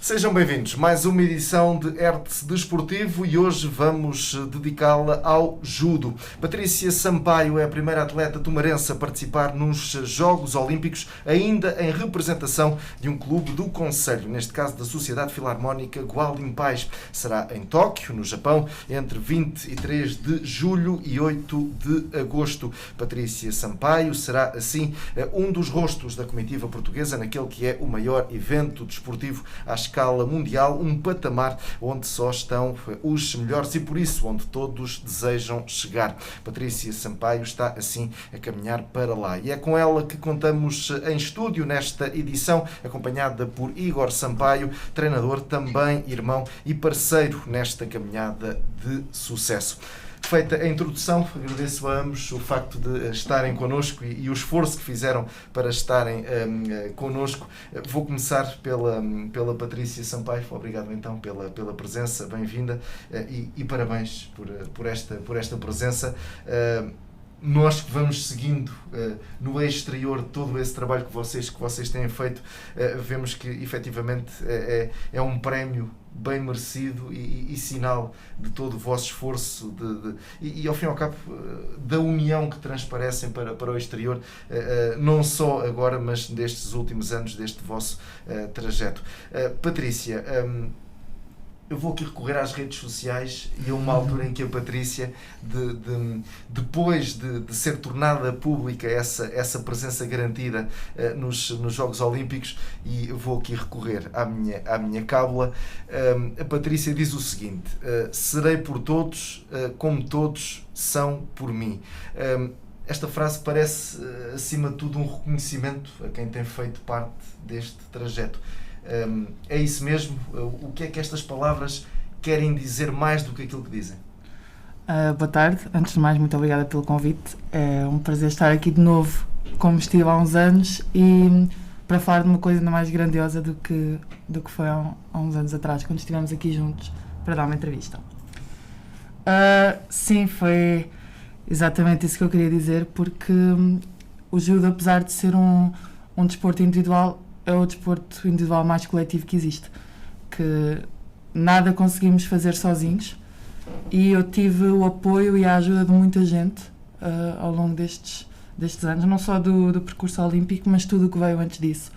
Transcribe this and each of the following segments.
Sejam bem-vindos. Mais uma edição de Hertz Desportivo e hoje vamos dedicá-la ao judo. Patrícia Sampaio é a primeira atleta tomarense a participar nos Jogos Olímpicos, ainda em representação de um clube do concelho, neste caso da Sociedade Filarmónica Gualdim Pais. Será em Tóquio, no Japão, entre 23 de julho e 8 de agosto. Patrícia Sampaio será, assim, um dos rostos da comitiva portuguesa naquele que é o maior evento desportivo à escala mundial, um patamar onde só estão os melhores e por isso onde todos desejam chegar. Patrícia Sampaio está assim a caminhar para lá e é com ela que contamos em estúdio nesta edição, acompanhada por Igor Sampaio, treinador, também irmão e parceiro nesta caminhada de sucesso. Feita a introdução, agradeço a ambos o facto de estarem connosco e o esforço que fizeram para estarem connosco. Vou começar pela Patrícia Sampaio. Obrigado então pela presença, bem-vinda e parabéns por esta presença. Nós que vamos seguindo no exterior todo esse trabalho que vocês têm feito, vemos que efetivamente é um prémio bem merecido e sinal de todo o vosso esforço e ao fim e ao cabo da união que transparecem para o exterior, não só agora, mas destes últimos anos deste vosso trajeto. Patrícia, eu vou aqui recorrer às redes sociais e a uma altura em que a Patrícia, depois de ser tornada pública essa presença garantida nos Jogos Olímpicos, e eu vou aqui recorrer à minha cábula, a Patrícia diz o seguinte: serei por todos como todos são por mim. Esta frase parece, acima de tudo, um reconhecimento a quem tem feito parte deste trajeto. É isso mesmo? O que é que estas palavras querem dizer mais do que aquilo que dizem? Boa tarde. Antes de mais, muito obrigada pelo convite. É um prazer estar aqui de novo, como estive há uns anos, e para falar de uma coisa ainda mais grandiosa do que foi há uns anos atrás, quando estivemos aqui juntos para dar uma entrevista. Sim, foi exatamente isso que eu queria dizer, porque o judo, apesar de ser um desporto individual, é o desporto individual mais coletivo que existe, que nada conseguimos fazer sozinhos, e eu tive o apoio e a ajuda de muita gente ao longo destes anos, não só do percurso olímpico, mas tudo o que veio antes disso.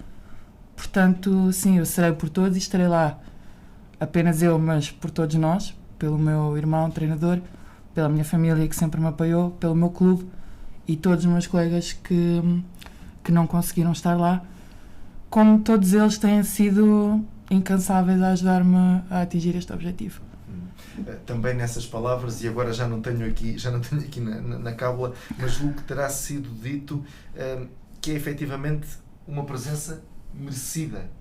Portanto, sim, eu serei por todos e estarei lá, apenas eu, mas por todos nós, pelo meu irmão treinador, pela minha família que sempre me apoiou, pelo meu clube e todos os meus colegas que não conseguiram estar lá, como todos eles têm sido incansáveis a ajudar-me a atingir este objetivo. Também nessas palavras, e agora já não tenho aqui na cábula, mas o que terá sido dito, que é efetivamente uma presença merecida.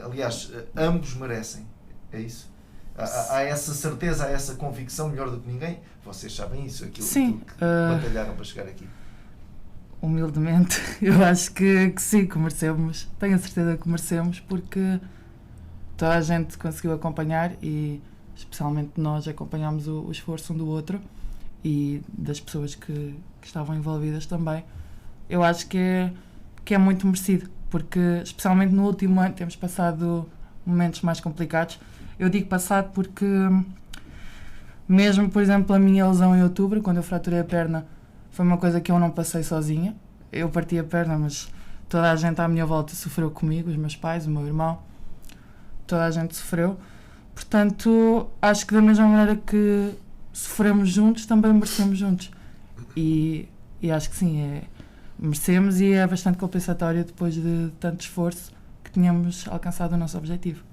Aliás, ambos merecem, é isso? Há essa certeza, há essa convicção, melhor do que ninguém. Vocês sabem isso, aquilo que batalharam para chegar aqui. Humildemente, eu acho que sim, que merecemos. Tenho a certeza que merecemos, porque toda a gente conseguiu acompanhar e especialmente nós acompanhámos o esforço um do outro e das pessoas que estavam envolvidas também. Eu acho que é muito merecido, porque especialmente no último ano temos passado momentos mais complicados. Eu digo passado porque mesmo, por exemplo, a minha lesão em outubro, quando eu fraturei a perna, foi uma coisa que eu não passei sozinha. Eu parti a perna, mas toda a gente à minha volta sofreu comigo, os meus pais, o meu irmão, toda a gente sofreu. Portanto, acho que da mesma maneira que sofremos juntos, também merecemos juntos. E acho que sim, merecemos, e é bastante compensatório depois de tanto esforço que tínhamos alcançado o nosso objetivo.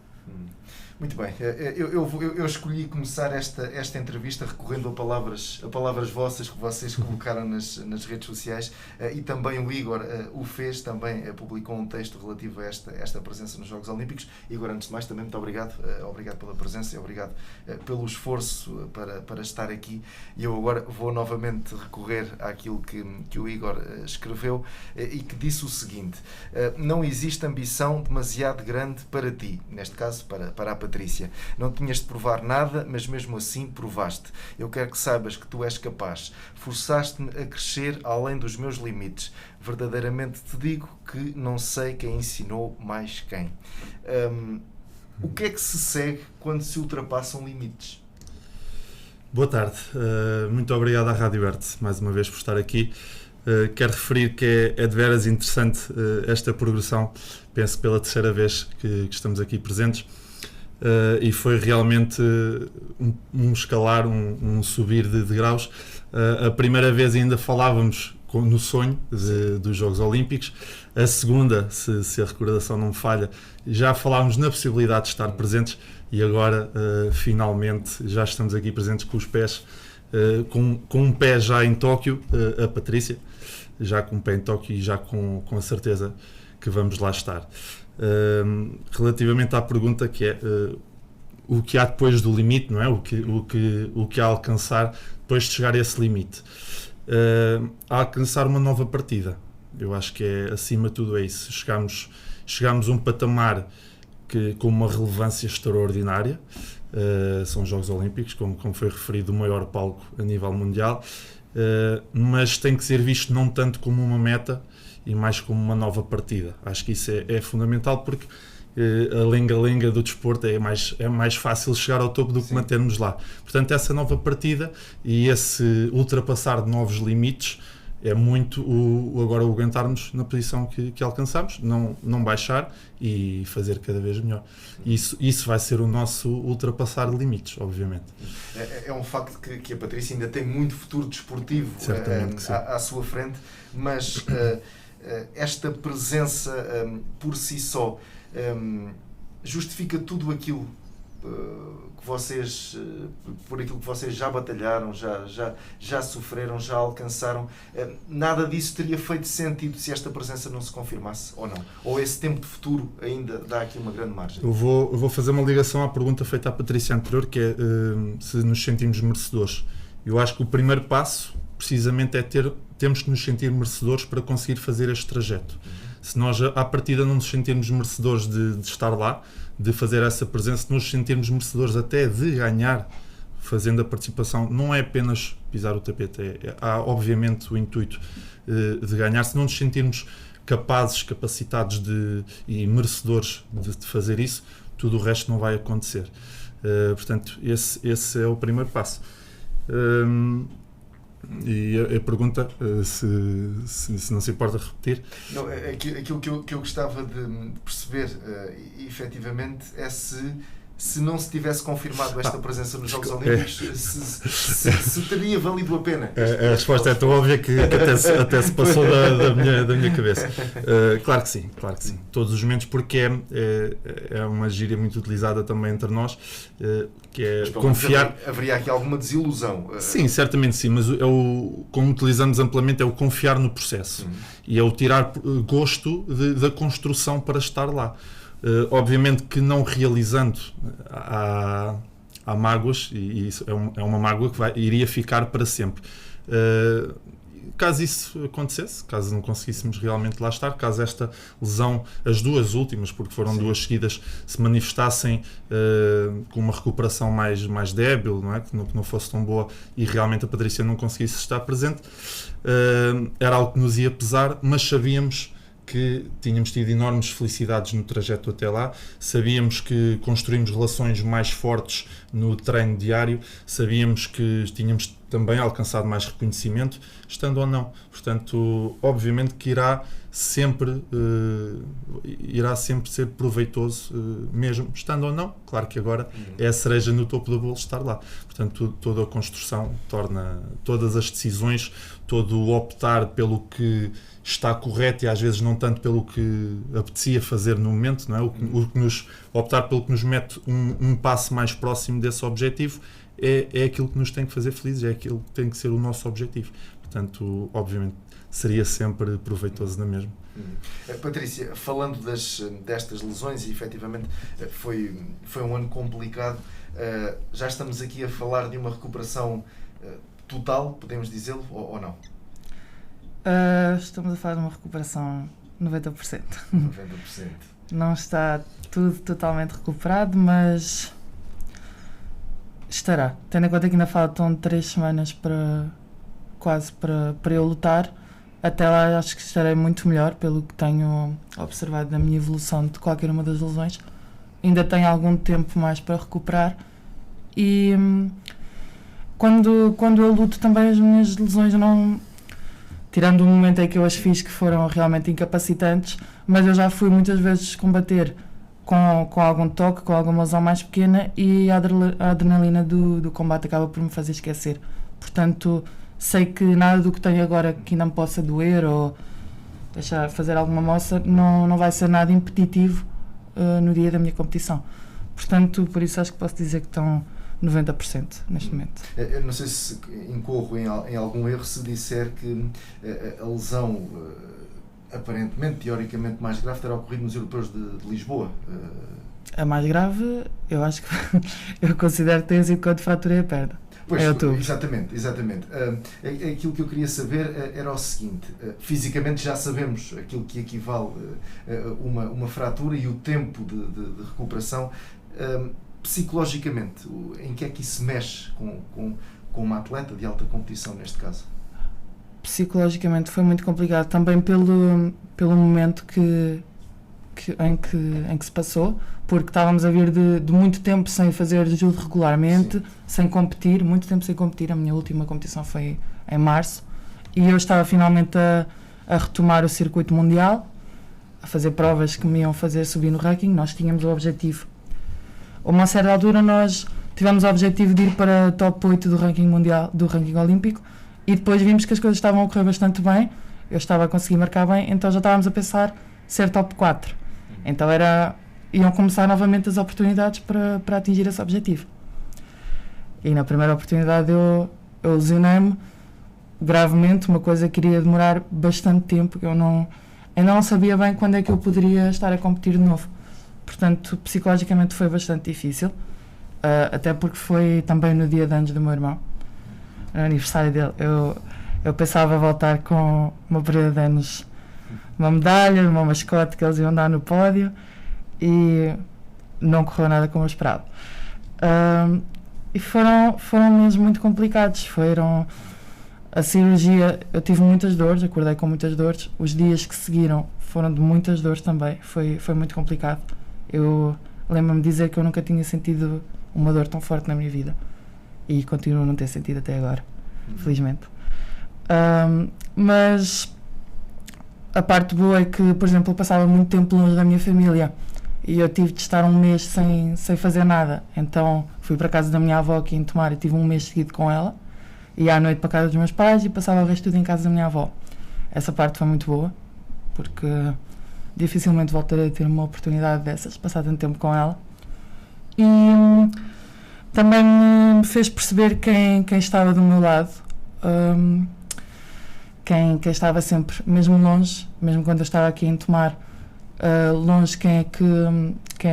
Muito bem, eu escolhi começar esta entrevista recorrendo a palavras vossas que vocês colocaram nas redes sociais, e também o Igor o fez, também publicou um texto relativo a esta presença nos Jogos Olímpicos. Igor, antes de mais, também muito obrigado pela presença e obrigado pelo esforço para estar aqui. E eu agora vou novamente recorrer àquilo que o Igor escreveu e que disse o seguinte: não existe ambição demasiado grande para ti, neste caso para a Patrícia. Não tinhas de provar nada, mas mesmo assim provaste. Eu quero que saibas que tu és capaz. Forçaste-me a crescer além dos meus limites. Verdadeiramente te digo que não sei quem ensinou mais quem. O que é que se segue quando se ultrapassam limites? Boa tarde, muito obrigado à Rádio Erte mais uma vez por estar aqui. Quero referir que é de veras interessante esta progressão, penso pela terceira vez que estamos aqui presentes, e foi realmente um escalar, um subir de graus. A primeira vez ainda falávamos no sonho dos Jogos Olímpicos, a segunda, se a recordação não me falha, já falávamos na possibilidade de estar presentes, e agora finalmente já estamos aqui presentes com os pés, com um pé já em Tóquio, a Patrícia, já com um pé em Tóquio e já com a certeza que vamos lá estar. Relativamente à pergunta que é o que há depois do limite, não é? O que há a alcançar depois de chegar a esse limite. A alcançar uma nova partida. Eu acho que é, acima de tudo, é isso. Chegamos a um patamar com uma relevância extraordinária. São os Jogos Olímpicos, como foi referido, o maior palco a nível mundial, mas tem que ser visto não tanto como uma meta e mais como uma nova partida. Acho que isso é fundamental, porque a lenga-lenga do desporto é mais fácil chegar ao topo do que mantermos lá. Portanto, essa nova partida e esse ultrapassar de novos limites é muito agora aguentarmos na posição que alcançamos, não baixar e fazer cada vez melhor. Isso vai ser o nosso ultrapassar limites, obviamente. É um facto que a Patrícia ainda tem muito futuro desportivo à sua frente, mas esta presença por si só justifica tudo aquilo que vocês, por aquilo que vocês já batalharam, já sofreram, já alcançaram. Nada disso teria feito sentido se esta presença não se confirmasse, ou não? Ou esse tempo de futuro ainda dá aqui uma grande margem? Eu vou fazer uma ligação à pergunta feita à Patrícia anterior, que é se nos sentimos merecedores. Eu acho que o primeiro passo, precisamente, é temos que nos sentir merecedores para conseguir fazer este trajeto. Se nós, à partida, não nos sentirmos merecedores de estar lá, de fazer essa presença, de nos sentirmos merecedores até de ganhar, fazendo a participação, não é apenas pisar o tapete, há obviamente o intuito de ganhar. Se não nos sentirmos capazes, capacitados e merecedores de fazer isso, tudo o resto não vai acontecer. Portanto, esse é o primeiro passo. E a pergunta, se não se importa repetir. Não, aquilo que eu gostava de perceber, efetivamente, é se não se tivesse confirmado esta presença nos Jogos Olímpicos, se teria valido a pena. A resposta é tão óbvia que até se passou da minha cabeça. Claro que sim. Todos os momentos, porque é uma gíria muito utilizada também entre nós, que é mas, confiar. Haveria aqui alguma desilusão? Sim, certamente sim, mas como utilizamos amplamente, é o confiar no processo e é o tirar gosto da construção para estar lá. Obviamente que não realizando há mágoas, e isso é uma mágoa que iria ficar para sempre. Caso isso acontecesse, caso não conseguíssemos realmente lá estar, caso esta lesão, as duas últimas, porque foram duas seguidas, se manifestassem com uma recuperação mais débil, não é? Que não fosse tão boa, e realmente a Patrícia não conseguisse estar presente, era algo que nos ia pesar, mas sabíamos que tínhamos tido enormes felicidades no trajeto até lá, sabíamos que construímos relações mais fortes no treino diário, sabíamos que tínhamos também alcançado mais reconhecimento, estando ou não. Portanto, obviamente que irá sempre ser proveitoso, mesmo estando ou não. Claro que agora é a cereja no topo do bolo estar lá. Portanto, toda a construção torna todas as decisões, todo o optar pelo que está correto e às vezes não tanto pelo que apetecia fazer no momento, não é? Optar pelo que nos mete um passo mais próximo desse objetivo é aquilo que nos tem que fazer felizes, é aquilo que tem que ser o nosso objetivo. Portanto, obviamente, seria sempre proveitoso na mesma. Patrícia, falando destas lesões, e efetivamente foi um ano complicado, já estamos aqui a falar de uma recuperação total, podemos dizê-lo, ou não? Estamos a falar de uma recuperação 90%. 90%. Não está tudo totalmente recuperado, mas estará. Tendo em conta que ainda faltam 3 semanas para eu lutar, até lá acho que estarei muito melhor, pelo que tenho observado na minha evolução de qualquer uma das lesões. ainda tenho algum tempo mais para recuperar e quando eu luto também as minhas lesões não... Tirando o momento em que eu as fiz que foram realmente incapacitantes, mas eu já fui muitas vezes combater com algum toque, com alguma lesão mais pequena e a adrenalina do combate acaba por me fazer esquecer. Portanto, sei que nada do que tenho agora que ainda me possa doer ou deixar fazer alguma moça não vai ser nada impeditivo no dia da minha competição. Portanto, por isso acho que posso dizer que estão 90% neste momento. Eu não sei se incorro em algum erro se disser que a lesão aparentemente, teoricamente mais grave terá ocorrido nos Europeus de Lisboa. A mais grave, eu acho que eu considero que tenha sido quando fraturei a perna. Pois, exatamente. Aquilo que eu queria saber era o seguinte: fisicamente já sabemos aquilo que equivale uma fratura e o tempo de recuperação. Psicologicamente, em que é que isso mexe com uma atleta de alta competição neste caso? Psicologicamente foi muito complicado, também pelo momento em que se passou, porque estávamos a vir de muito tempo sem fazer judo regularmente, sim, sem competir, muito tempo sem competir. A minha última competição foi em março e eu estava finalmente a retomar o circuito mundial, a fazer provas que me iam fazer subir no ranking. Nós tínhamos o objetivo, a uma certa altura nós tivemos o objetivo de ir para top 8 do ranking mundial, do ranking olímpico, e depois vimos que as coisas estavam a correr bastante bem, eu estava a conseguir marcar bem, então já estávamos a pensar ser top 4. Então iam começar novamente as oportunidades para atingir esse objetivo. E na primeira oportunidade eu lesionei-me gravemente, uma coisa que iria demorar bastante tempo, que eu ainda não sabia bem quando é que eu poderia estar a competir de novo. Portanto, psicologicamente foi bastante difícil, até porque foi também no dia de anos do meu irmão, no aniversário dele. Eu pensava voltar com uma período de anos, uma medalha, uma mascote que eles iam dar no pódio, e não correu nada como eu esperava. E foram meses muito complicados. Foram a cirurgia, eu tive muitas dores, acordei com muitas dores. Os dias que seguiram foram de muitas dores também, foi muito complicado. Eu lembro-me de dizer que eu nunca tinha sentido uma dor tão forte na minha vida e continuo a não ter sentido até agora, felizmente. Mas a parte boa é que, por exemplo, eu passava muito tempo longe da minha família e eu tive de estar um mês sem fazer nada. Então fui para a casa da minha avó aqui em Tomar e tive um mês seguido com ela, e à noite para a casa dos meus pais e passava o resto tudo em casa da minha avó. Essa parte foi muito boa, porque dificilmente voltarei a ter uma oportunidade dessas, passar tanto tempo com ela. E também me fez perceber quem estava do meu lado, quem estava sempre, mesmo longe, mesmo quando eu estava aqui em Tomar, longe, quem é que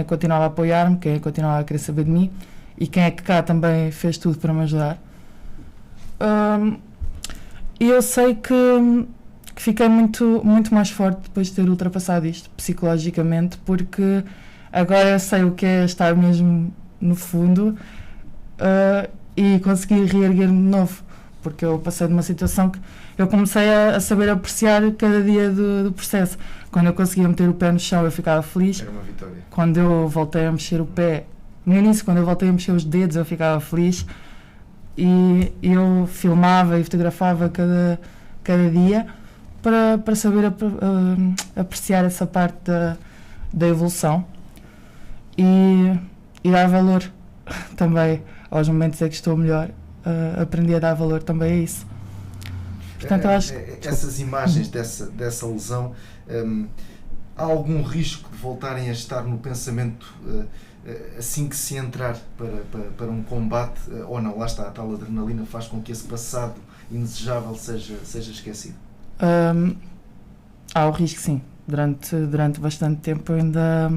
continuava a apoiar-me, quem é que continuava a querer saber de mim e quem é que cá também fez tudo para me ajudar. E eu sei que fiquei muito mais forte depois de ter ultrapassado isto, psicologicamente, porque agora eu sei o que é estar mesmo no fundo e conseguir reerguer-me de novo, porque eu passei de uma situação que eu comecei a saber apreciar cada dia do processo. Quando eu conseguia meter o pé no chão eu ficava feliz. Era uma vitória. Quando eu voltei a mexer o pé, no início, quando eu voltei a mexer os dedos, eu ficava feliz, e eu filmava e fotografava cada dia para saber apreciar essa parte da evolução e dar valor também aos momentos em que estou melhor. Aprendi a dar valor também a isso. Portanto, eu acho que essas imagens dessa lesão, há algum risco de voltarem a estar no pensamento assim que se entrar para um combate, ou não? Lá está, a tal adrenalina faz com que esse passado indesejável seja esquecido. Há o risco, sim. Durante bastante tempo eu ainda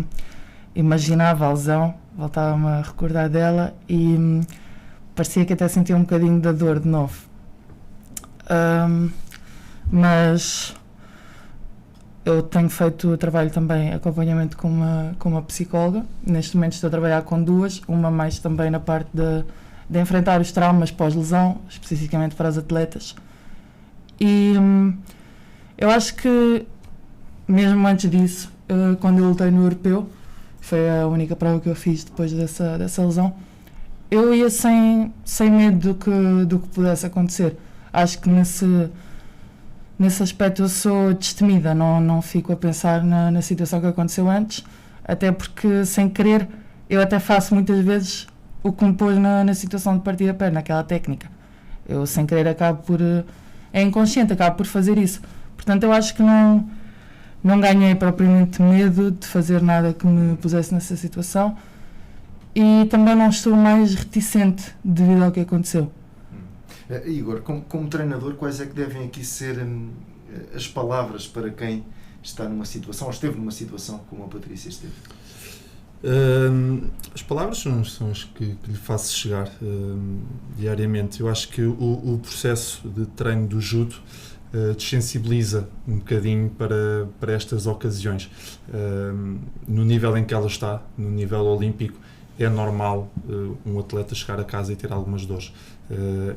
imaginava a lesão, voltava-me a recordar dela e parecia que até sentia um bocadinho da dor de novo. Mas eu tenho feito trabalho também, acompanhamento com uma psicóloga. Neste momento estou a trabalhar com duas, uma mais também na parte de enfrentar os traumas pós-lesão, especificamente para os atletas. E eu acho que, mesmo antes disso, quando eu lutei no europeu, foi a única prova que eu fiz depois dessa lesão. Eu ia sem medo do que pudesse acontecer. Acho que nesse aspecto eu sou destemida, não fico a pensar na situação que aconteceu antes, até porque sem querer eu até faço muitas vezes o que me pôs na situação de partir a perna, aquela técnica. Eu sem querer acabo por... é inconsciente, acabo por fazer isso. Portanto, eu acho que não ganhei propriamente medo de fazer nada que me pusesse nessa situação e também não estou mais reticente devido ao que aconteceu. Igor, como treinador, quais é que devem aqui ser as palavras para quem está numa situação, ou esteve numa situação como a Patrícia esteve? As palavras são as que lhe faço chegar diariamente. Eu acho que o processo de treino do judo desensibiliza um bocadinho para estas ocasiões. No nível em que ela está, no nível olímpico, é normal um atleta chegar a casa e ter algumas dores.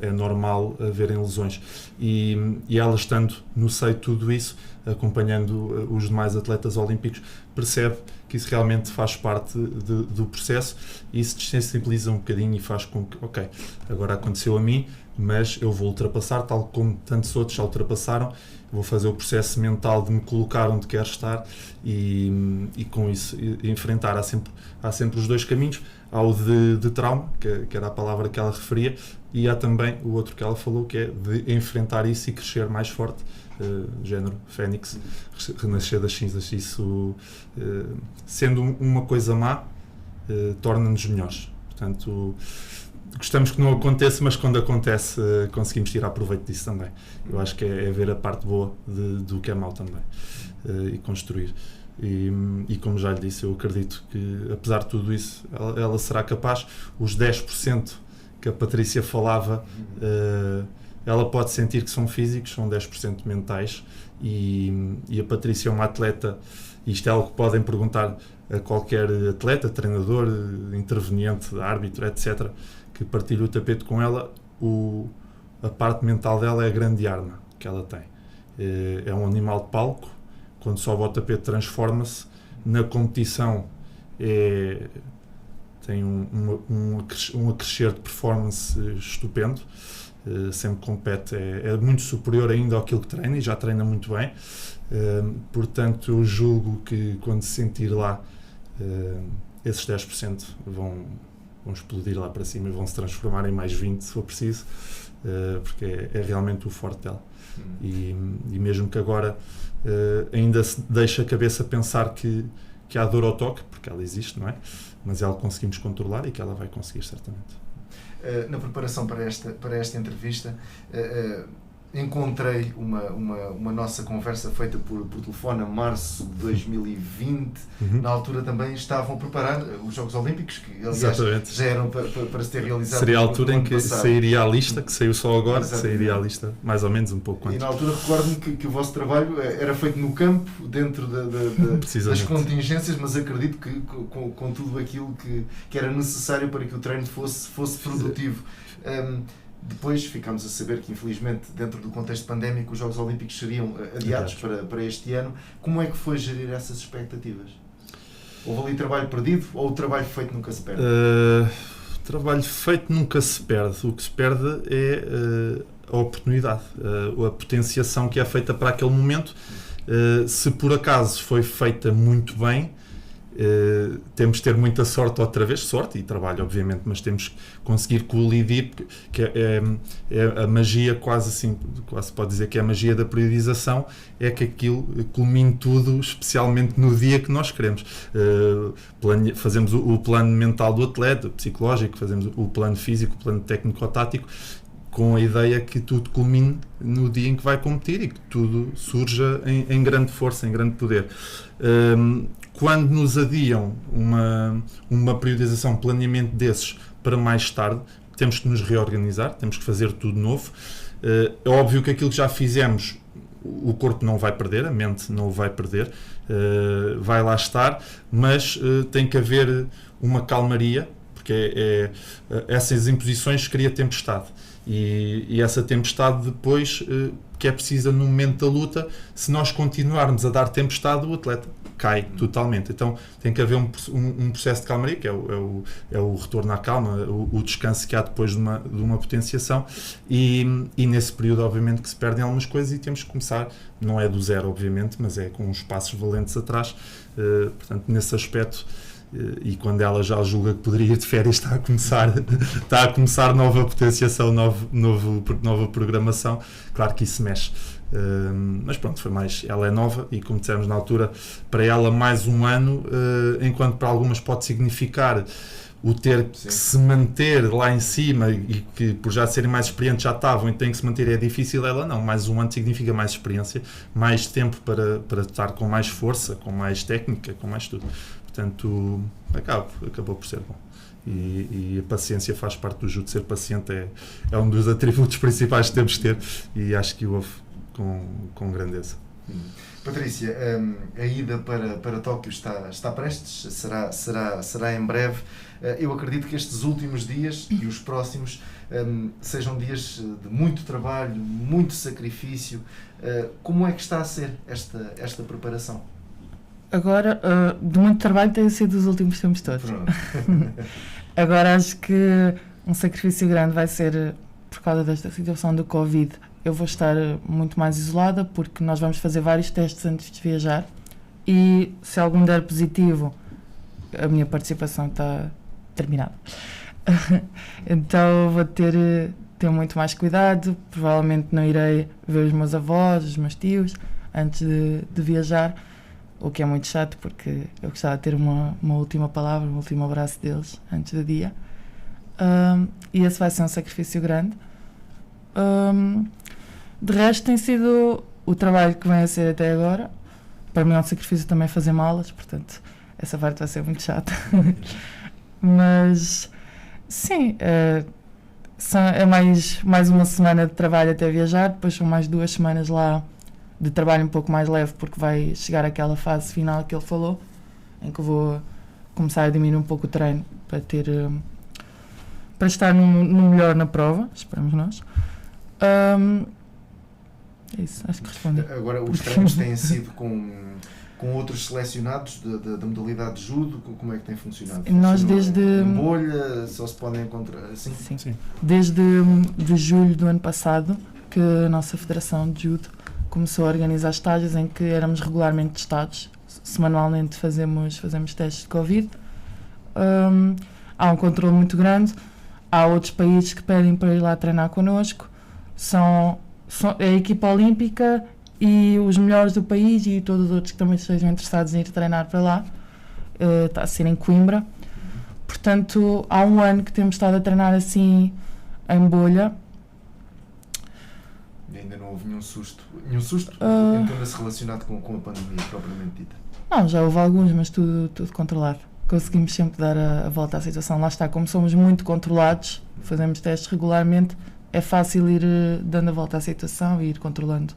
É normal haverem lesões. E ela, estando no seio de tudo isso, acompanhando os demais atletas olímpicos, percebe que isso realmente faz parte do processo e isso desensibiliza um bocadinho e faz com que, ok, agora aconteceu a mim, mas eu vou ultrapassar, tal como tantos outros já ultrapassaram, vou fazer o processo mental de me colocar onde quero estar e com isso enfrentar. Há sempre os dois caminhos, há o de trauma, que era a palavra que ela referia, e há também o outro que ela falou, que é de enfrentar isso e crescer mais forte, género Fênix, renascer das cinzas. Isso, sendo uma coisa má, torna-nos melhores. Portanto, gostamos que não aconteça, mas quando acontece conseguimos tirar proveito disso também. Eu acho que é ver a parte boa do que é mau também e construir. E como já lhe disse, eu acredito que, apesar de tudo isso, ela será capaz. Os 10% que a Patrícia falava, ela pode sentir que são físicos, são 10% mentais, e a Patrícia é uma atleta, e isto é algo que podem perguntar a qualquer atleta, treinador, interveniente, árbitro, etc., que partilhe o tapete com ela. A parte mental dela é a grande arma que ela tem. É um animal de palco, quando sobe ao tapete transforma-se, na competição tem um acrescer de performance estupendo, sempre compete, é muito superior ainda àquilo que treina e já treina muito bem, portanto eu julgo que quando se sentir lá, esses 10% vão explodir lá para cima e vão se transformar em mais 20% se for preciso, porque é realmente o forte dela. E mesmo que agora ainda se deixe a cabeça pensar que há dor ao toque, porque ela existe, não é? Mas ela conseguimos controlar e que ela vai conseguir certamente. Na preparação para esta entrevista, encontrei uma nossa conversa feita por telefone a março de 2020. Na altura também estavam a preparar os Jogos Olímpicos, que aliás exatamente, já eram para se ter realizado. Seria a altura em que passado. Sairia a lista, que saiu só agora, Exatamente. sairia a lista mais ou menos um pouco antes. E na altura recordo-me que o vosso trabalho era feito no campo, dentro das contingências, mas acredito que com tudo aquilo que era necessário para que o treino fosse produtivo. Depois ficámos a saber que, infelizmente, dentro do contexto pandémico, os Jogos Olímpicos seriam adiados para este ano. Como é que foi gerir essas expectativas? Houve ali trabalho perdido ou o trabalho feito nunca se perde? O trabalho feito nunca se perde. O que se perde é a oportunidade, a potenciação que é feita para aquele momento. Se por acaso foi feita muito bem, temos de ter muita sorte outra vez, sorte e trabalho obviamente, mas temos que conseguir colidir, que é a magia, quase assim, quase pode dizer que é a magia da periodização, é que aquilo culmine tudo, especialmente no dia que nós queremos. Fazemos o plano mental do atleta, psicológico, fazemos o plano físico, o plano técnico-tático, com a ideia que tudo culmine no dia em que vai competir e que tudo surja em grande força, em grande poder. Quando nos adiam uma periodização, um planeamento desses para mais tarde, temos que nos reorganizar, temos que fazer tudo novo. É óbvio que aquilo que já fizemos, o corpo não vai perder, a mente não o vai perder, vai lá estar, mas tem que haver uma calmaria, porque essas imposições cria tempestade. E essa tempestade depois, que é precisa no momento da luta, se nós continuarmos a dar tempestade, o atleta cai totalmente. Então tem que haver um processo de calmaria, que é o retorno à calma, o descanso que há depois de uma potenciação, e nesse período obviamente que se perdem algumas coisas e temos que começar, não é do zero obviamente, mas é com uns passos valentes atrás. Portanto, nesse aspecto, e quando ela já julga que poderia ir de férias, está a começar nova potenciação, nova programação. Claro que isso mexe, mas pronto, foi mais, ela é nova e, como dissemos na altura, para ela mais um ano, enquanto para algumas pode significar o ter que se manter lá em cima e que por já serem mais experientes já estavam e têm que se manter, é difícil. Ela não, mais um ano significa mais experiência, mais tempo para estar com mais força, com mais técnica, com mais tudo. Portanto, acabou por ser bom. E a paciência faz parte do judo. Ser paciente é um dos atributos principais que temos que ter, e acho que o houve com grandeza. Patrícia, a ida para Tóquio está prestes? Será em breve? Eu acredito que estes últimos dias e os próximos sejam dias de muito trabalho, muito sacrifício. Como é que está a ser esta preparação? Agora, de muito trabalho tem sido os últimos tempos todos. Agora acho que um sacrifício grande vai ser por causa desta situação do Covid. Eu vou estar muito mais isolada, porque nós vamos fazer vários testes antes de viajar, e se algum der positivo, a minha participação está terminada. Então vou ter muito mais cuidado, provavelmente não irei ver os meus avós, os meus tios, antes de viajar, o que é muito chato, porque eu gostava de ter uma última palavra, um último abraço deles antes do dia. E esse vai ser um sacrifício grande. De resto, tem sido o trabalho que vem a ser até agora. Para mim é um sacrifício também fazer malas, portanto essa parte vai ser muito chata. Mas sim, é mais uma semana de trabalho até viajar, depois são mais 2 semanas lá de trabalho um pouco mais leve, porque vai chegar aquela fase final que ele falou, em que eu vou começar a diminuir um pouco o treino para estar no melhor na prova, esperamos nós. É isso, acho que respondi. Agora, os treinos têm sido com outros selecionados da modalidade de judo? Como é que tem funcionado? Nós desde... Em bolha, só se podem encontrar assim? Sim. Desde de julho do ano passado, que a nossa Federação de Judo começou a organizar estágios em que éramos regularmente testados. Semanalmente fazemos testes de Covid. Há um controle muito grande. Há outros países que pedem para ir lá treinar connosco. É a equipa olímpica e os melhores do país e todos os outros que também estejam interessados em ir treinar para lá. Está a ser em Coimbra. Portanto, há um ano que temos estado a treinar assim em bolha. Ainda não houve nenhum susto entenda-se relacionado com a pandemia propriamente dita? Não, já houve alguns, mas tudo controlado. Conseguimos sempre dar a volta à situação. Lá está, como somos muito controlados, fazemos testes regularmente, é fácil ir dando a volta à situação e ir controlando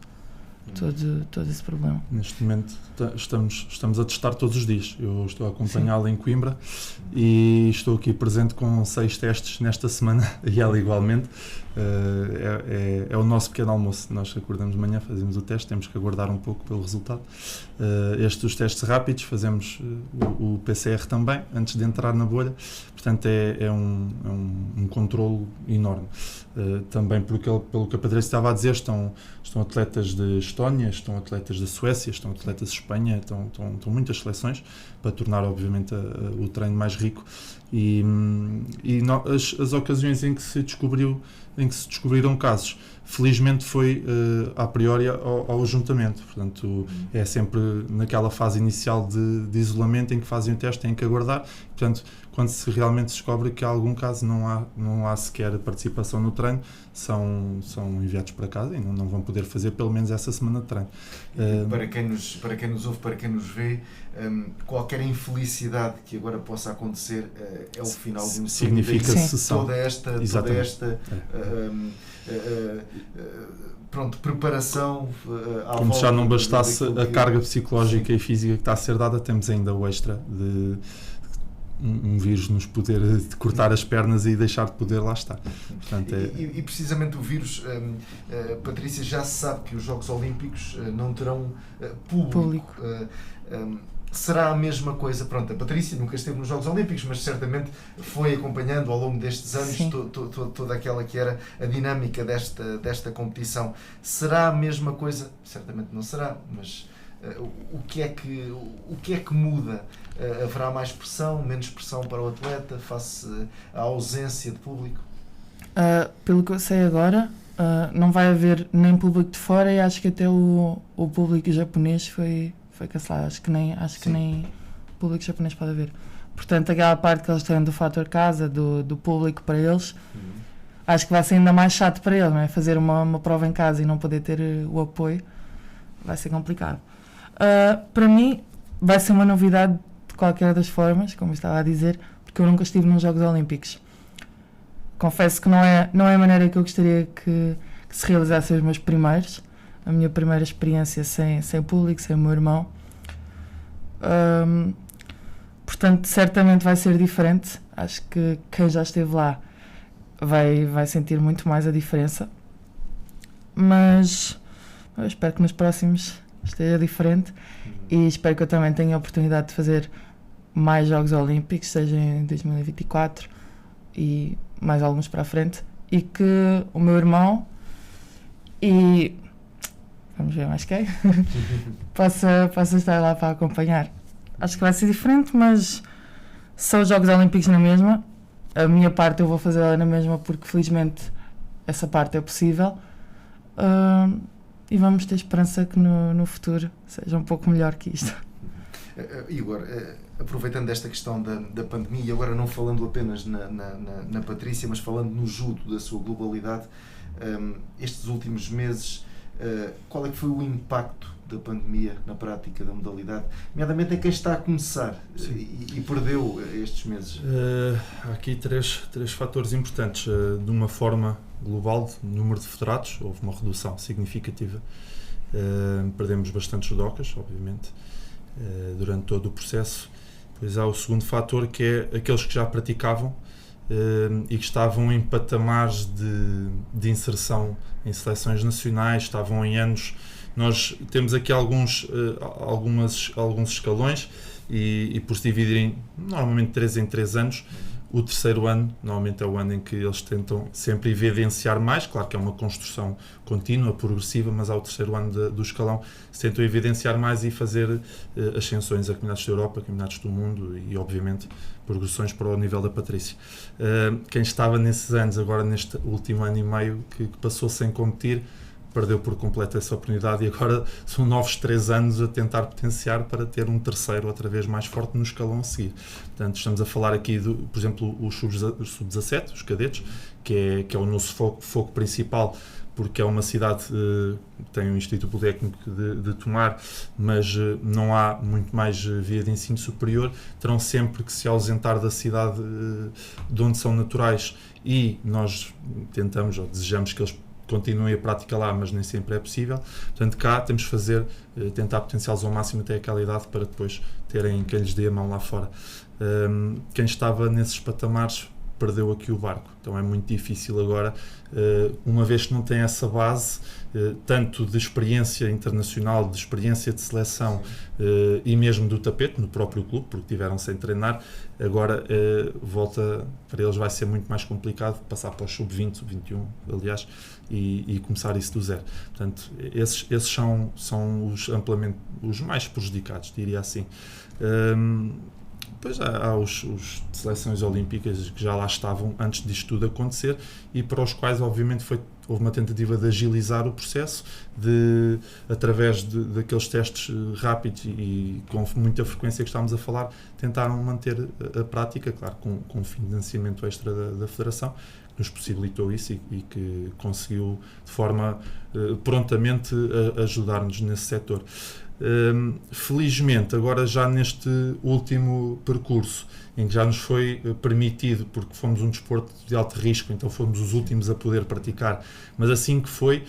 todo esse problema. Neste momento estamos a testar todos os dias. Eu estou a acompanhá-la em Coimbra e estou aqui presente com 6 testes nesta semana, e ela igualmente. É o nosso pequeno almoço. Nós acordamos de manhã, fazemos o teste, temos que aguardar um pouco pelo resultado. Os testes rápidos, fazemos o PCR também, antes de entrar na bolha. Portanto, é um controlo enorme. Também pelo que a Patrícia estava a dizer, estão atletas de Estónia, estão atletas da Suécia, estão atletas de Espanha, estão muitas seleções para tornar, obviamente, o treino mais rico. E as ocasiões em que se descobriram casos, felizmente foi a priori ao juntamento. Portanto, é sempre naquela fase inicial de isolamento em que fazem o teste, têm que aguardar. Portanto, quando se realmente descobre que há algum caso, não há sequer participação no treino, são enviados para casa e não vão poder fazer pelo menos essa semana de treino. Para quem nos ouve, para quem nos vê, qualquer infelicidade que agora possa acontecer é o final de um ciclo. Significa cessão. Toda esta preparação como já não bastasse a carga psicológica e física que está a ser dada, temos ainda o extra um vírus nos poder cortar as pernas e deixar de poder lá estar. Portanto, e precisamente o vírus, Patrícia, já se sabe que os Jogos Olímpicos não terão público. Será a mesma coisa? Pronto, a Patrícia nunca esteve nos Jogos Olímpicos, mas certamente foi acompanhando ao longo destes anos toda aquela que era a dinâmica desta competição. Será a mesma coisa? Certamente não será, mas o que é que muda? Haverá mais pressão, menos pressão para o atleta face à ausência de público? Pelo que eu sei agora, não vai haver nem público de fora, e acho que até o público japonês foi cancelado. Acho que nem público japonês pode haver. Portanto, aquela parte que eles têm do fator casa, do público para eles, acho que vai ser ainda mais chato para eles, não é? Fazer uma prova em casa e não poder ter o apoio vai ser complicado. Para mim, vai ser uma novidade de qualquer das formas, como eu estava a dizer, porque eu nunca estive nos Jogos Olímpicos. Confesso que não é a maneira que eu gostaria que se realizassem os meus primeiros. A minha primeira experiência sem público, sem o meu irmão. Portanto, certamente vai ser diferente. Acho que quem já esteve lá vai sentir muito mais a diferença. Mas eu espero que nos próximos esteja diferente, e espero que eu também tenha a oportunidade de fazer mais Jogos Olímpicos, seja em 2024 e mais alguns para a frente, e que o meu irmão e vamos ver mais quem possa estar lá para acompanhar. Acho que vai ser diferente, mas são os Jogos Olímpicos na mesma. A minha parte eu vou fazer ela na mesma, porque felizmente essa parte é possível. E vamos ter esperança que no futuro seja um pouco melhor que isto. Igor, aproveitando esta questão da pandemia, agora não falando apenas na Patrícia, mas falando no judo, da sua globalidade, estes últimos meses, qual é que foi o impacto da pandemia na prática da modalidade, nomeadamente em quem está a começar e perdeu estes meses? Há aqui três fatores importantes. De uma forma global, de número de federados, houve uma redução significativa. Perdemos bastantes judocas, obviamente, durante todo o processo. Depois há o segundo fator, que é aqueles que já praticavam e que estavam em patamares de inserção em seleções nacionais, estavam em anos. Nós temos aqui alguns escalões e por se dividirem normalmente 3 em 3 anos, o terceiro ano normalmente é o ano em que eles tentam sempre evidenciar mais. Claro que é uma construção contínua, progressiva, mas ao terceiro ano do escalão se tentam evidenciar mais e fazer ascensões a campeonatos da Europa, campeonatos do mundo e obviamente progressões para o nível da Patrícia. Quem estava nesses anos, agora neste último ano e meio que passou sem competir, perdeu por completo essa oportunidade, e agora são novos 3 anos a tentar potenciar para ter um terceiro outra vez mais forte no escalão a seguir. Portanto, estamos a falar aqui, por exemplo, os sub-17, os cadetes, que é o nosso foco principal, porque é uma cidade que tem um Instituto Politécnico de Tomar, mas não há muito mais via de ensino superior. Terão sempre que se ausentar da cidade de onde são naturais, e nós tentamos ou desejamos que eles continuem a prática lá, mas nem sempre é possível. Portanto, cá temos que tentar potenciá-los ao máximo até aquela idade, para depois terem quem lhes dê a mão lá fora. Quem estava nesses patamares perdeu aqui o barco, então é muito difícil agora, uma vez que não tem essa base, tanto de experiência internacional, de experiência de seleção, e mesmo do tapete no próprio clube, porque tiveram sem treinar. Agora volta, para eles vai ser muito mais complicado passar para o sub-20, sub-21, aliás, e começar isso do zero. Portanto, esses são amplamente os mais prejudicados, diria assim. Depois há os de seleções olímpicas que já lá estavam antes disto tudo acontecer, e para os quais obviamente houve uma tentativa de agilizar o processo, através daqueles testes rápidos e com muita frequência que estávamos a falar, tentaram manter a prática, claro, com financiamento extra da Federação, que nos possibilitou isso e que conseguiu de forma prontamente ajudar-nos nesse setor. Felizmente, agora já neste último percurso, em que já nos foi permitido, porque fomos um desporto de alto risco, então fomos os últimos a poder praticar, mas assim que foi,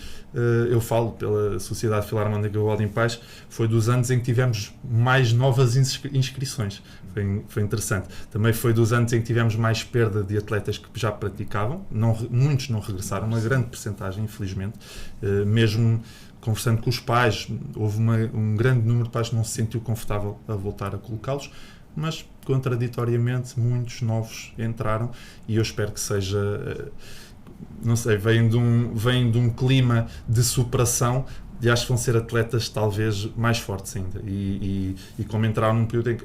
eu falo pela Sociedade Filarmónica Godem Pais, foi dos anos em que tivemos mais novas inscrições, foi interessante. Também foi dos anos em que tivemos mais perda de atletas que já praticavam, muitos não regressaram, uma grande percentagem, infelizmente, mesmo conversando com os pais, houve um grande número de pais que não se sentiu confortável a voltar a colocá-los, mas contraditoriamente muitos novos entraram e eu espero que seja, não sei, vem de um clima de superação e acho que vão ser atletas talvez mais fortes ainda e como entraram num período em que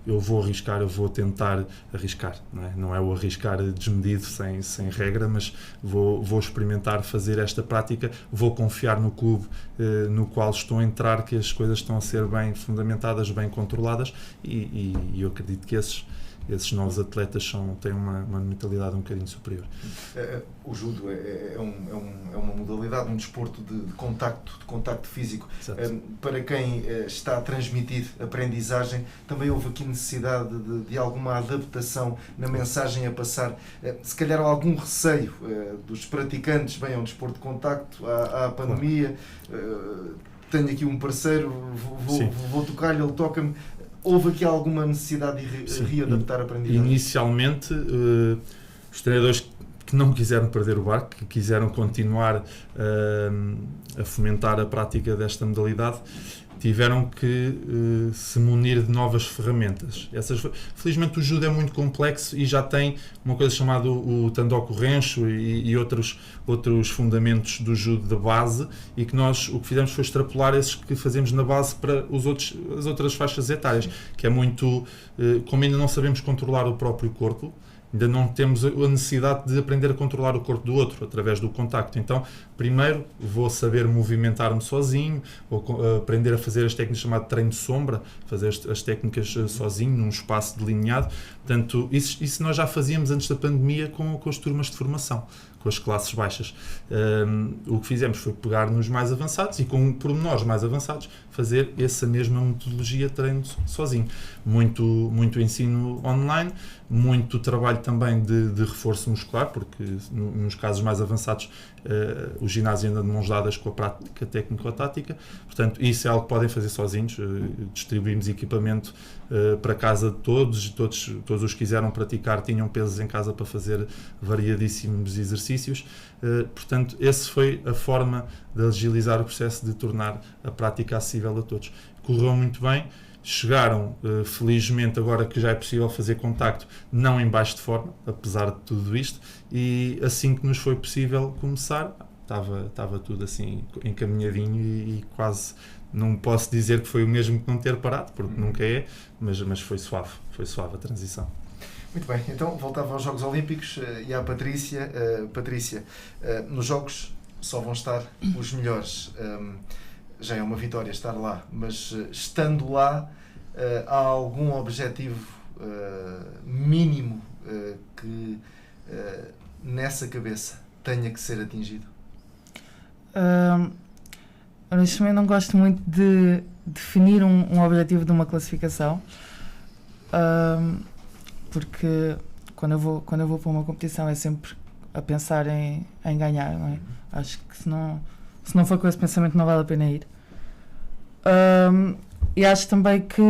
eu vou arriscar, eu vou tentar arriscar, não é o arriscar desmedido, sem regra, mas vou experimentar fazer esta prática, vou confiar no clube no qual estou a entrar, que as coisas estão a ser bem fundamentadas, bem controladas e eu acredito que esses novos atletas têm uma mentalidade um bocadinho superior. O judo é uma modalidade, um desporto de contacto físico. Para quem está a transmitir aprendizagem, também houve aqui necessidade de alguma adaptação na mensagem a passar. Se calhar algum receio dos praticantes, bem, é um desporto de contacto, há a pandemia, tenho aqui um parceiro, vou tocar-lhe, ele toca-me. Houve aqui alguma necessidade de readaptar a aprendizagem? Inicialmente, os treinadores que não quiseram perder o barco, que quiseram continuar a fomentar a prática desta modalidade, tiveram que se munir de novas ferramentas. Felizmente o judo é muito complexo e já tem uma coisa chamada o Tandoku Rensho e outros fundamentos do judo da base, e que nós o que fizemos foi extrapolar esses que fazemos na base para as outras faixas etárias, que é muito, como ainda não sabemos controlar o próprio corpo, ainda não temos a necessidade de aprender a controlar o corpo do outro através do contacto. Então, primeiro vou saber movimentar-me sozinho, vou aprender a fazer as técnicas chamadas de treino de sombra, fazer as técnicas sozinho, num espaço delineado. Portanto, isso nós já fazíamos antes da pandemia com as turmas de formação, com as classes baixas. O que fizemos foi pegar nos mais avançados e com pormenores mais avançados fazer essa mesma metodologia de treino sozinho. Muito ensino online, muito trabalho também de reforço muscular, porque nos casos mais avançados o ginásio anda de mãos dadas com a prática técnico-tática, portanto isso é algo que podem fazer sozinhos. Distribuímos equipamento para casa de todos os que quiseram praticar tinham pesos em casa para fazer variadíssimos exercícios, portanto essa foi a forma de agilizar o processo, de tornar a prática acessível a todos. Correu muito bem. Chegaram, felizmente, agora que já é possível fazer contacto, não em baixo de forma, apesar de tudo isto, e assim que nos foi possível começar, estava tudo assim encaminhadinho e quase não posso dizer que foi o mesmo que não ter parado, porque nunca é, mas foi suave a transição. Muito bem, então voltava aos Jogos Olímpicos e à Patrícia. Patrícia, nos Jogos só vão estar os melhores. Já é uma vitória estar lá, mas estando lá, há algum objetivo mínimo que nessa cabeça tenha que ser atingido? Neste momento não gosto muito de definir um objetivo de uma classificação, porque quando eu vou para uma competição é sempre a pensar em ganhar, não é? Acho que se não for com esse pensamento não vale a pena ir. E acho também que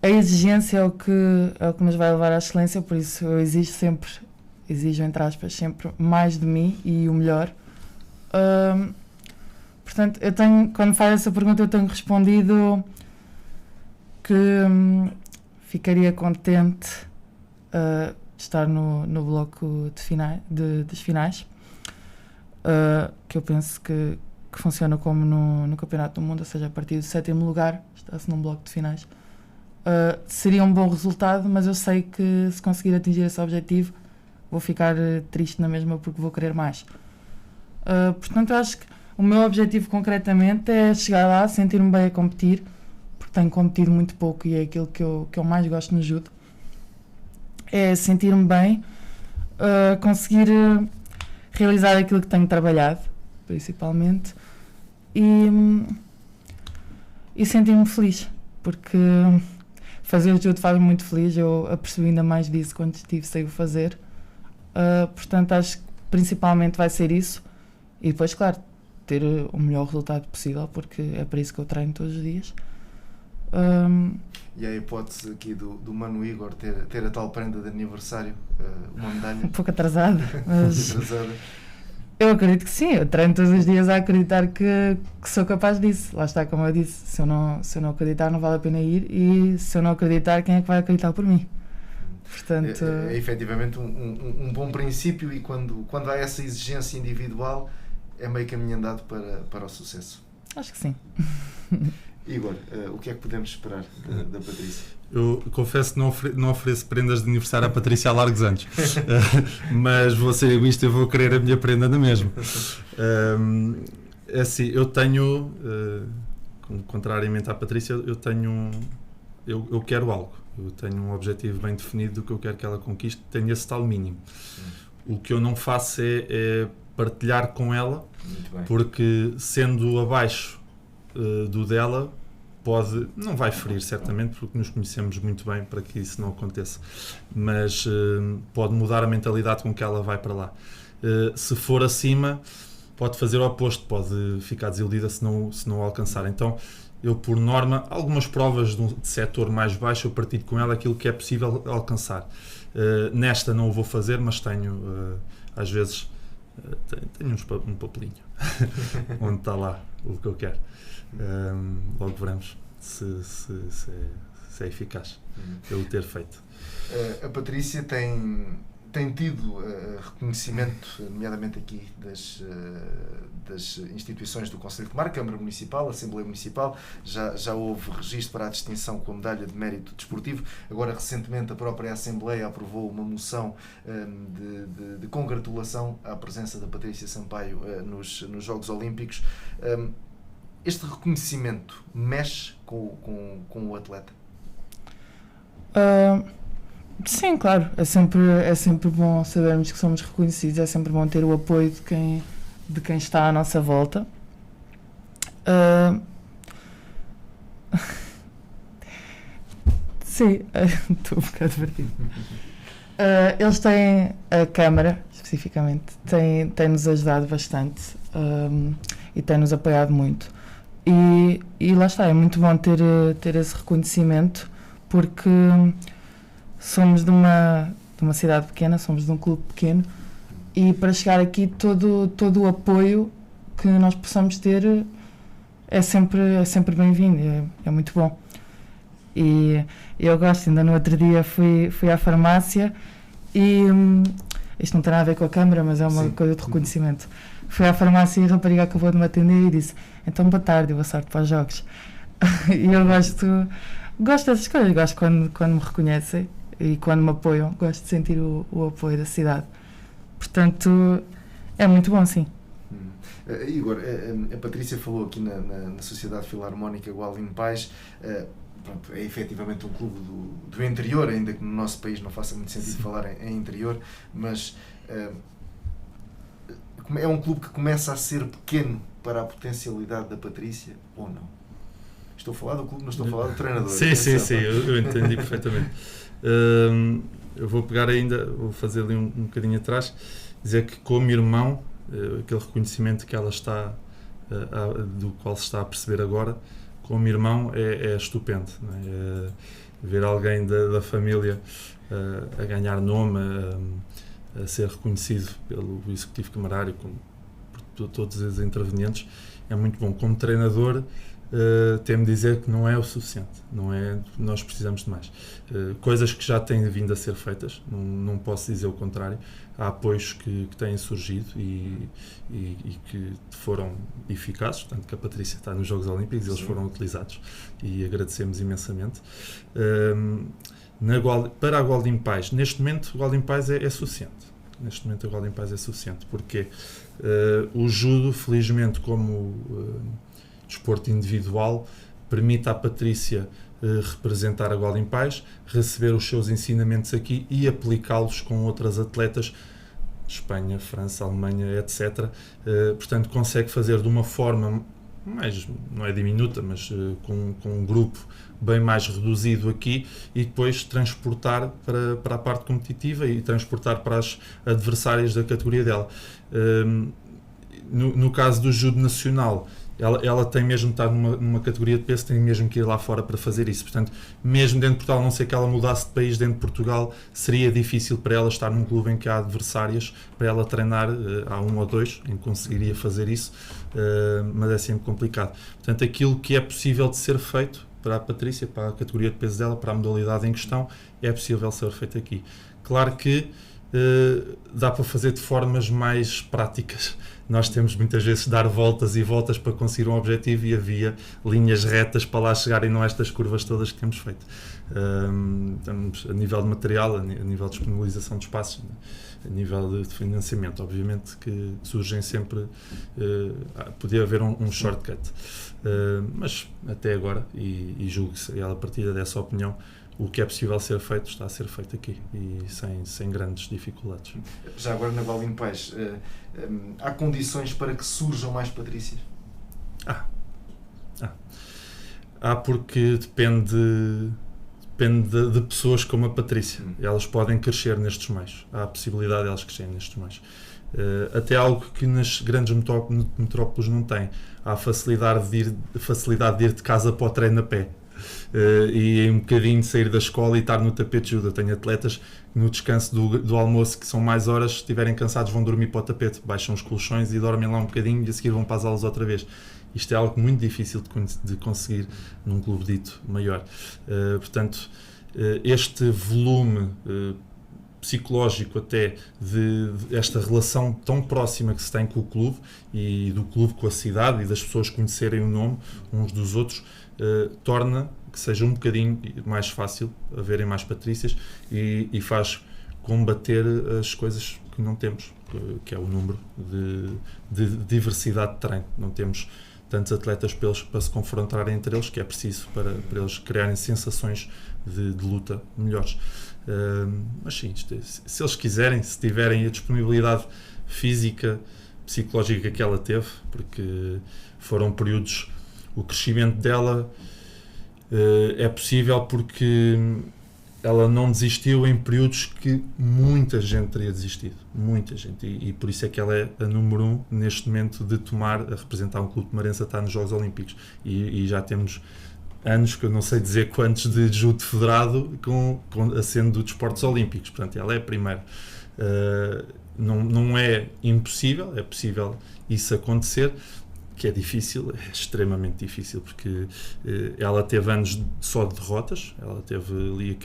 a exigência é o que nos vai levar à excelência, por isso eu exijo entre aspas, sempre mais de mim e o melhor. Portanto, quando faz essa pergunta eu tenho respondido que ficaria contente de estar no bloco dos finais. Que eu penso que funciona como no Campeonato do Mundo, ou seja, a partir do 7º lugar está-se num bloco de finais. Seria um bom resultado, mas eu sei que se conseguir atingir esse objetivo vou ficar triste na mesma, porque vou querer mais. Portanto, eu acho que o meu objetivo concretamente é chegar lá, sentir-me bem a competir, porque tenho competido muito pouco e é aquilo que eu mais gosto no judo. É sentir-me bem, conseguir realizar aquilo que tenho trabalhado, principalmente, e senti-me feliz, porque fazer o judo faz-me muito feliz. Eu apercebi ainda mais disso quando sei o fazer. Portanto, acho que principalmente vai ser isso, e depois, claro, ter o melhor resultado possível, porque é para isso que eu treino todos os dias. E a hipótese aqui do Mano Igor ter a tal prenda de aniversário, uma medalha? Um pouco atrasada, mas Atrasada. eu acredito que sim. Eu treino todos os dias a acreditar que sou capaz disso. Lá está, como eu disse, se eu não acreditar, não vale a pena ir, e se eu não acreditar, quem é que vai acreditar por mim? Portanto, É efetivamente um bom princípio, e quando há essa exigência individual, é meio caminho andado para o sucesso. acho que sim. Igor, o que é que podemos esperar da Patrícia? Eu confesso que não ofereço prendas de aniversário à Patrícia há largos anos, mas vou ser egoísta e vou querer a minha prenda na mesma. É assim, eu tenho, contrariamente à Patrícia, eu quero algo. Eu tenho um objetivo bem definido do que eu quero que ela conquiste, tenho esse tal mínimo. O que eu não faço é partilhar com ela, porque sendo abaixo do dela, não vai ferir certamente, porque nos conhecemos muito bem para que isso não aconteça, mas pode mudar a mentalidade com que ela vai para lá. Se for acima, pode fazer o oposto, pode ficar desiludida se não alcançar. Então, eu, por norma, algumas provas de setor mais baixo, eu partilho com ela aquilo que é possível alcançar. Nesta não o vou fazer, mas tenho, às vezes, tenho um papelinho onde está lá o que eu quero. Logo veremos se é eficaz eu o ter feito. A Patrícia tem tido reconhecimento, nomeadamente aqui das instituições do Conselho de Mar, Câmara Municipal, Assembleia Municipal. Já houve registro para a distinção com a medalha de mérito desportivo. Agora, recentemente, a própria Assembleia aprovou uma moção de congratulação à presença da Patrícia Sampaio nos Jogos Olímpicos. Este reconhecimento mexe com o atleta? Sim, claro. É sempre bom sabermos que somos reconhecidos, é sempre bom ter o apoio de quem está à nossa volta. Sim, estou um bocado divertido. Eles têm, a Câmara, especificamente, tem-nos ajudado bastante e tem-nos apoiado muito. E lá está, é muito bom ter esse reconhecimento, porque somos de uma cidade pequena, somos de um clube pequeno, e para chegar aqui todo o apoio que nós possamos ter é sempre bem-vindo, é muito bom. E eu gosto, ainda no outro dia fui à farmácia e isto não tem nada a ver com a Câmara, mas é uma coisa de reconhecimento. Fui à farmácia e a rapariga acabou de me atender e disse: então boa tarde, boa sorte para os jogos. E eu gosto dessas coisas, gosto quando me reconhecem e quando me apoiam, gosto de sentir o apoio da cidade. Portanto, é muito bom, sim. Igor, a Patrícia falou aqui na Sociedade Filarmónica Gualdim Pais. Pronto, é efetivamente um clube do interior, ainda que no nosso país não faça muito sentido falar em interior, mas é um clube que começa a ser pequeno para a potencialidade da Patrícia, ou não? Estou a falar do clube, não estou a falar do treinador. Sim, eu entendi perfeitamente. Eu vou pegar ainda, vou fazer ali um bocadinho atrás, dizer que como irmão, aquele reconhecimento que ela está, do qual se está a perceber agora, como irmão é estupendo, não é? Ver alguém da família a ganhar nome, a ser reconhecido pelo Executivo Camarário, por todos os intervenientes, é muito bom. Como treinador, temo dizer que não é o suficiente, nós precisamos de mais. Coisas que já têm vindo a ser feitas, não posso dizer o contrário. Há apoios que têm surgido e que foram eficazes, tanto que a Patrícia está nos Jogos Olímpicos, eles foram utilizados e agradecemos imensamente. Para a Gualdim Pais, neste momento o Gualdim Pais é suficiente. Neste momento o Gualdim Pais é suficiente, porque o judo, felizmente, como desporto individual, permite à Patrícia representar a Gualdim Pais, receber os seus ensinamentos aqui e aplicá-los com outras atletas Espanha, França, Alemanha, etc. Portanto, consegue fazer de uma forma mais, não é diminuta, mas com um grupo bem mais reduzido aqui, e depois transportar para a parte competitiva e transportar para as adversárias da categoria dela. No caso do judo nacional, ela tem mesmo de estar numa categoria de peso, tem mesmo que ir lá fora para fazer isso. Portanto, mesmo dentro de Portugal, a não ser que ela mudasse de país, dentro de Portugal seria difícil para ela estar num clube em que há adversárias para ela treinar. Há 1 ou 2 em que conseguiria fazer isso, mas é sempre complicado. Portanto, aquilo que é possível de ser feito para a Patrícia, para a categoria de peso dela, para a modalidade em questão, é possível ser feito aqui. Claro que dá para fazer de formas mais práticas. Nós temos muitas vezes de dar voltas e voltas para conseguir um objetivo, e havia linhas retas para lá chegar e não estas curvas todas que temos feito. Estamos a nível de material, a nível de disponibilização de espaços, a nível de financiamento, obviamente que surgem sempre, podia haver um shortcut, mas até agora, e julgo que ela partilha dessa opinião, o que é possível ser feito está a ser feito aqui, e sem grandes dificuldades. Já agora, na Valdim Pais, há condições para que surjam mais Patrícias? Há, porque depende de pessoas como a Patrícia. Elas podem crescer nestes meios. Há a possibilidade de elas crescerem nestes meios. Até algo que nas grandes metrópoles não tem. Há a facilidade de ir de casa para o treino a pé. E um bocadinho de sair da escola e estar no tapete de judo. Eu tenho atletas que no descanso do almoço, que são mais horas, se estiverem cansados vão dormir para o tapete, baixam os colchões e dormem lá um bocadinho, e a seguir vão para as aulas outra vez. Isto é algo muito difícil de conseguir num clube dito maior. Portanto, este volume psicológico até de esta relação tão próxima que se tem com o clube, e do clube com a cidade, e das pessoas conhecerem o nome uns dos outros, torna que seja um bocadinho mais fácil haverem mais Patrícias, e faz combater as coisas que não temos, que é o número de diversidade de treino. Não temos tantos atletas para se confrontarem entre eles, que é preciso para eles criarem sensações de luta melhores. Mas sim, se eles quiserem, se tiverem a disponibilidade física, psicológica que ela teve, porque foram períodos, o crescimento dela é possível porque ela não desistiu em períodos que muita gente teria desistido, muita gente, e por isso é que ela é a número 1 neste momento de a representar um clube de Marense, a estar nos Jogos Olímpicos, e já temos anos, que eu não sei dizer quantos, de judo federado sendo de desportos olímpicos. Portanto, ela é a primeira. Não é impossível, é possível isso acontecer, que é difícil, é extremamente difícil, porque ela teve anos só de derrotas. Ela teve ali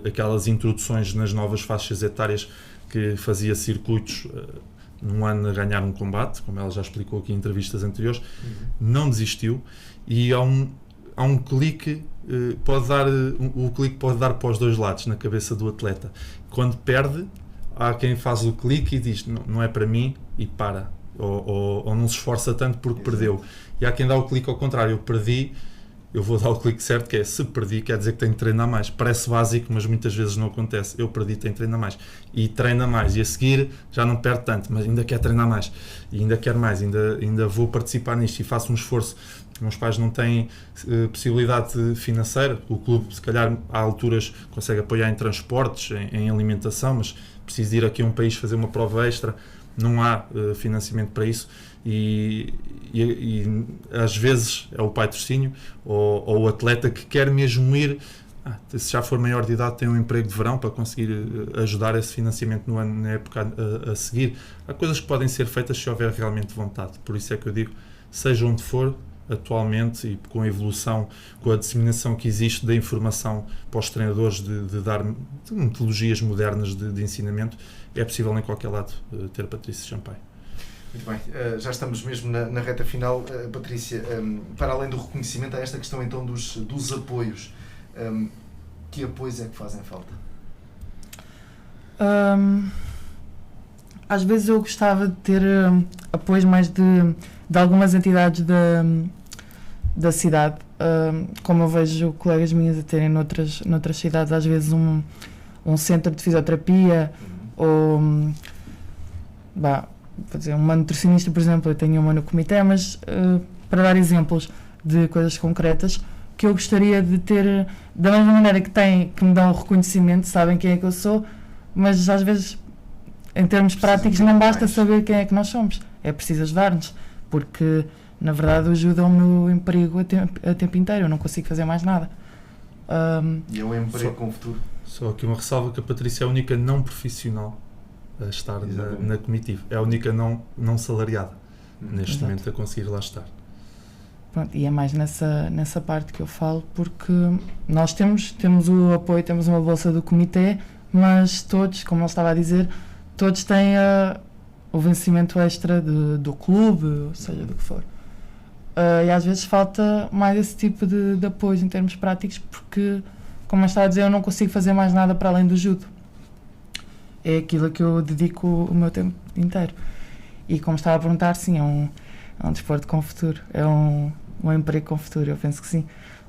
aquelas introduções nas novas faixas etárias, que fazia circuitos num ano a ganhar um combate, como ela já explicou aqui em entrevistas anteriores. Não desistiu, e há um clique, o clique pode dar para os dois lados na cabeça do atleta. Quando perde, há quem faz o clique e diz, não é para mim, e para, ou não se esforça tanto porque perdeu. E há quem dá o clique ao contrário: eu perdi, eu vou dar o clique certo, que é, se perdi quer dizer que tenho que treinar mais. Parece básico, mas muitas vezes não acontece. Eu perdi, tenho que treinar mais, e treina mais, e a seguir já não perde tanto, mas ainda quer treinar mais, e ainda quer mais, ainda vou participar nisto, e faço um esforço. Meus pais não têm possibilidade financeira, o clube se calhar há alturas consegue apoiar em transportes, em alimentação, mas preciso ir aqui a um país fazer uma prova extra, não há financiamento para isso, e às vezes é o patrocínio ou o atleta que quer mesmo ir, se já for maior de idade tem um emprego de verão para conseguir ajudar esse financiamento na época a seguir. Há coisas que podem ser feitas se houver realmente vontade. Por isso é que eu digo, seja onde for, atualmente, e com a evolução, com a disseminação que existe da informação para os treinadores, de dar metodologias modernas de ensinamento, é possível em qualquer lado ter Patrícia Sampaio. Muito bem, já estamos mesmo na reta final. Patrícia, para além do reconhecimento, há esta questão então dos apoios. Que apoios é que fazem falta? Às vezes eu gostava de ter apoios mais de algumas entidades da cidade, como eu vejo colegas minhas a terem noutras cidades, às vezes um centro de fisioterapia, ou vou dizer, uma nutricionista, por exemplo, eu tenho uma no comitê, mas para dar exemplos de coisas concretas que eu gostaria de ter, da mesma maneira que me dão o reconhecimento, sabem quem é que eu sou, mas às vezes, em termos práticos, não basta saber quem é que nós somos, é preciso ajudar-nos, porque, na verdade, ajuda o meu emprego a tempo inteiro, eu não consigo fazer mais nada. E é um emprego com futuro. Só aqui uma ressalva, que a Patrícia é a única não profissional a estar na comitiva. É a única não salariada, neste momento, a conseguir lá estar. Pronto, e é mais nessa parte que eu falo, porque nós temos o apoio, temos uma bolsa do comitê, mas todos, como ele estava a dizer, todos têm o vencimento extra do clube, ou seja, do que for. E às vezes falta mais esse tipo de apoio em termos práticos, porque, como eu estava a dizer, eu não consigo fazer mais nada para além do judo. É aquilo que eu dedico o meu tempo inteiro. E como estava a perguntar, sim, é um desporto com futuro, é um emprego com futuro, eu penso que sim,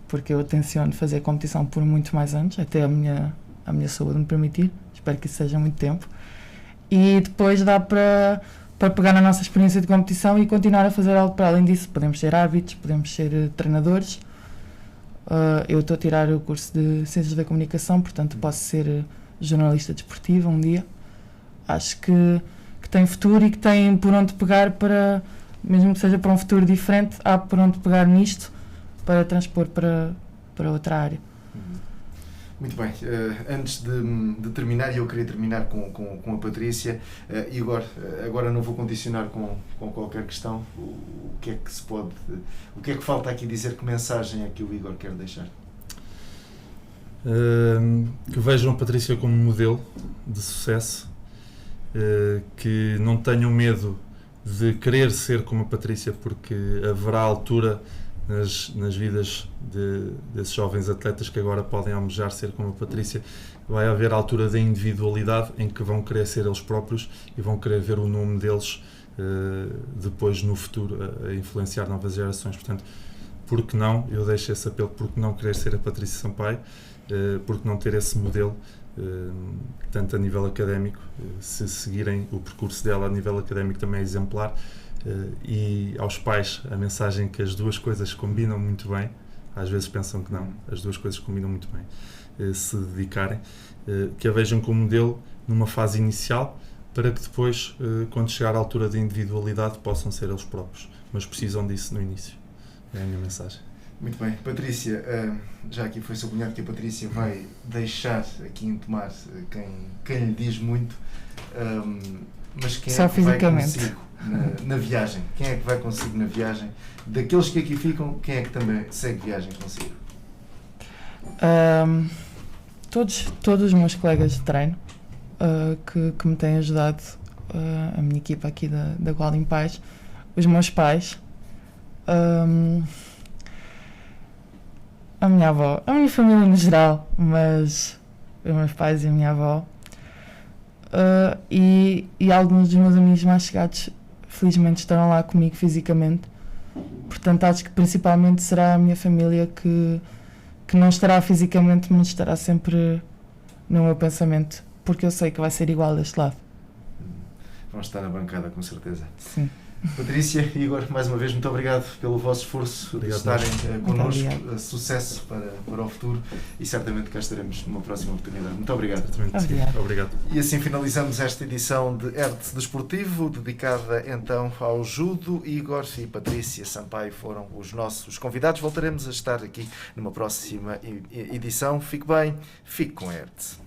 porque eu tenciono fazer competição por muito mais anos, até a minha saúde me permitir, espero que isso seja muito tempo, e depois dá para pegar na nossa experiência de competição e continuar a fazer algo para além disso. Podemos ser árbitros, podemos ser treinadores. Eu estou a tirar o curso de Ciências da Comunicação, portanto posso ser jornalista desportivo um dia. Acho que tem futuro e que tem por onde pegar para, mesmo que seja para um futuro diferente, há por onde pegar nisto para transpor para outra área. Muito bem, antes de terminar, e eu queria terminar com a Patrícia, Igor, agora não vou condicionar com qualquer questão, o que é que se pode, o que é que falta aqui dizer, que mensagem é que o Igor quer deixar? Que vejam a Patrícia como modelo de sucesso, que não tenham medo de querer ser como a Patrícia, porque haverá altura nas vidas desses jovens atletas que agora podem almejar ser como a Patrícia. Vai haver a altura da individualidade em que vão querer ser eles próprios e vão querer ver o nome deles depois no futuro a influenciar novas gerações. Portanto, por que não, eu deixo esse apelo, por que não querer ser a Patrícia Sampaio, por que não ter esse modelo, tanto a nível académico, se seguirem o percurso dela a nível académico também é exemplar, e aos pais a mensagem que as duas coisas combinam muito bem, às vezes pensam que não, as duas coisas combinam muito bem, se dedicarem, que a vejam como modelo numa fase inicial, para que depois, quando chegar à altura da individualidade, possam ser eles próprios, mas precisam disso no início, é a minha mensagem. Muito bem, Patrícia, já aqui foi sublinhado que a Patrícia vai deixar aqui entomar quem lhe diz muito, mas quem só é que vai fisicamente consigo na viagem? Quem é que vai consigo na viagem? Daqueles que aqui ficam, quem é que também segue viagem consigo? Todos os meus colegas de treino que me têm ajudado, a minha equipa aqui da Gualdim Pais, os meus pais, a minha avó, a minha família no geral, mas os meus pais e a minha avó, e alguns dos meus amigos mais chegados, felizmente estarão lá comigo fisicamente. Portanto, acho que principalmente será a minha família que não estará fisicamente, mas estará sempre no meu pensamento, porque eu sei que vai ser igual deste lado. Vão estar na bancada, com certeza. Sim. Patrícia, Igor, mais uma vez, muito obrigado pelo vosso esforço de estarem connosco. Sucesso para o futuro e certamente cá estaremos numa próxima oportunidade. Muito obrigado. Obrigado. E assim finalizamos esta edição de Arte Desportivo, dedicada então ao judo. Igor e Patrícia Sampaio foram os nossos convidados. Voltaremos a estar aqui numa próxima edição. Fique bem, fique com a Arte.